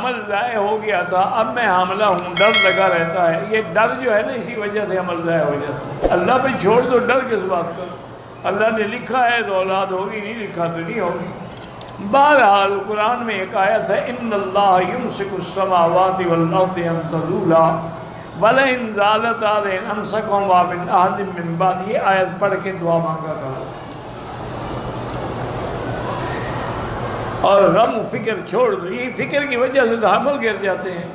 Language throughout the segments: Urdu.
عمل ضائع ہو گیا تھا، اب میں حاملہ ہوں، ڈر لگا رہتا ہے. یہ ڈر جو ہے نا اسی وجہ سے عمل ضائع ہو جاتا ہے. اللہ پہ چھوڑ دو، ڈر کس بات کا؟ اللہ نے لکھا ہے تو اولاد ہوگی، نہیں لکھا تو نہیں ہوگی. بہرحال قرآن میں ایک آیت ہے ان اللہ یمسک السماوات والارض ان تزولا ولئن زالتا لئن امسکہما من احد من بعد. یہ آیت پڑھ کے دعا مانگا کرو اور غم و فکر چھوڑ دو. یہ فکر کی وجہ سے تو حمل گر جاتے ہیں.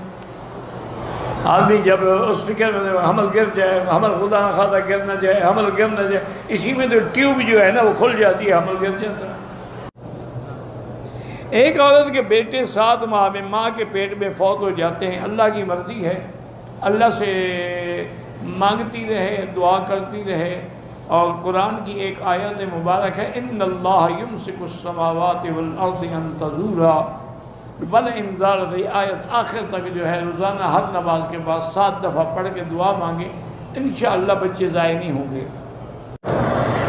آدمی جب اس فکر میں حمل گر جائے، حمل خدا نہ خواستہ گر نہ جائے، حمل گر نہ جائے، اسی میں تو ٹیوب جو ہے نا وہ کھل جاتی ہے، حمل گر جاتا ہے. ایک عورت کے بیٹے 7 ماہ میں ماں کے پیٹ میں فوت ہو جاتے ہیں. اللہ کی مرضی ہے، اللہ سے مانگتی رہے، دعا کرتی رہے. اور قرآن کی ایک آیت مبارک ہے ان اللہ یمسک السماوات والارض ان تزولا ولئن زالتا. یہ آیت آخر تک جو ہے روزانہ ہر نماز کے بعد 7 دفعہ پڑھ کے دعا مانگے، انشاءاللہ بچے ضائع نہیں ہوں گے.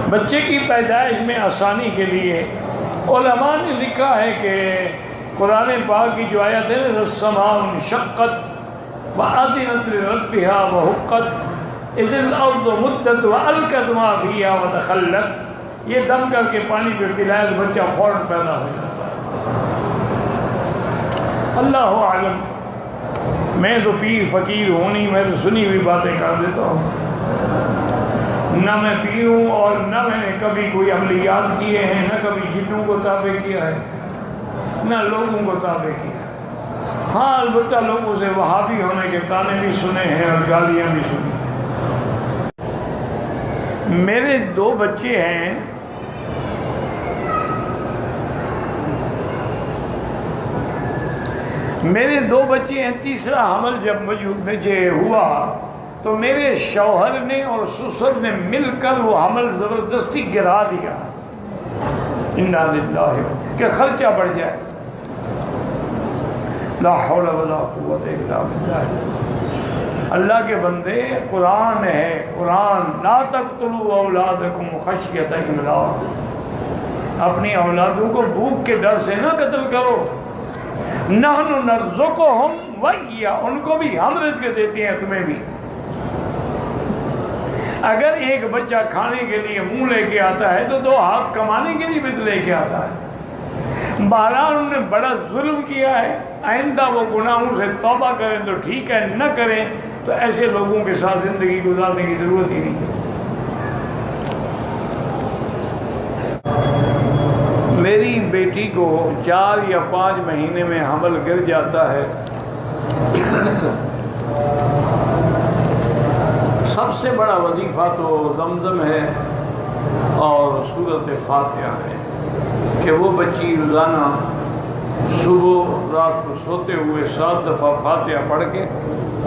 بچے کی پیدائش میں آسانی کے لیے علماء نے لکھا ہے کہ قرآن پاک کی جو آیت ہے السماء انشقت وأذنت لربها وحقت اذ الارض مدت والقت ما فيها وتخلت. یہ دم کر کے پانی پہ پلائے تو بچہ فوراً پیدا ہو جاتا ہے. اللہ اعلم. میں تو پیر فقیر ہوں نہیں، میں تو سنی ہوئی باتیں کر دیتا ہوں. نہ میں پیر ہوں اور نہ میں نے کبھی کوئی عملیات کیے ہیں، نہ کبھی جنوں کو تابع کیا ہے، نہ لوگوں کو تابع کیا ہے. ہاں البتہ لوگوں سے وہابی ہونے کے تانے بھی سنے ہیں اور گالیاں بھی سنی ہیں. میرے 2 بچے ہیں. میرے 2 بچے ہیں. تیسرا حمل جب مجھے ہوا تو میرے شوہر نے اور سسر نے مل کر وہ حمل زبردستی گرا دیا. انا للہ کہ خرچہ بڑھ جائے. لا حول ولا قوت الا باللہ. اللہ کے بندے، قرآن ہے، قرآن لا تقتلوا اولادکم خشیۃ املاق. اپنی اولادوں کو بھوک کے ڈر سے نہ قتل کرو. نحن نرزقہم وإیاکم. ان کو بھی ہم رزق دیتے ہیں، تمہیں بھی. اگر ایک بچہ کھانے کے لیے منہ لے کے آتا ہے تو 2 ہاتھ کمانے کے لیے بھی تو لے کے آتا ہے. بہرحال انہوں نے بڑا ظلم کیا ہے. آئندہ وہ گناہوں سے توبہ کریں تو ٹھیک ہے، نہ کریں تو ایسے لوگوں کے ساتھ زندگی گزارنے کی ضرورت ہی نہیں. میری بیٹی کو 4 یا 5 مہینے میں حمل گر جاتا ہے. سب سے بڑا وظیفہ تو زمزم ہے اور سورۃ فاتحہ ہے کہ وہ بچی روزانہ صبح رات کو سوتے ہوئے 7 دفعہ فاتحہ پڑھ کے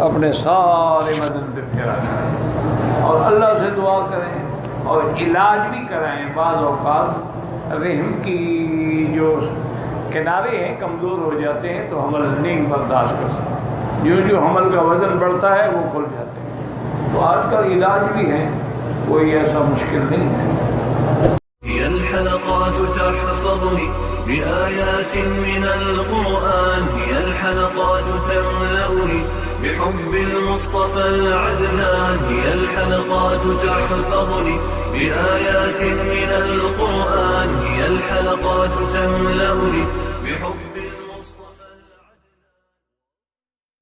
اپنے سارے بدن پہ پھیرا کریں اور اللہ سے دعا کریں اور علاج بھی کرائیں. بعض اوقات رحم کی جو کنارے ہیں کمزور ہو جاتے ہیں تو حمل نہیں برداشت کر سکتے. جو حمل کا وزن بڑھتا ہے وہ کھل جاتے ہیں. تو آج کل علاج بھی ہے، کوئی ایسا مشکل نہیں ہے. هي الحلقات تحفظني بآيات من القرآن. هي الحلقات تملأني بحب المصطفى العدنان. هي الحلقات تحفظني بآيات من القرآن. هي الحلقات تملأني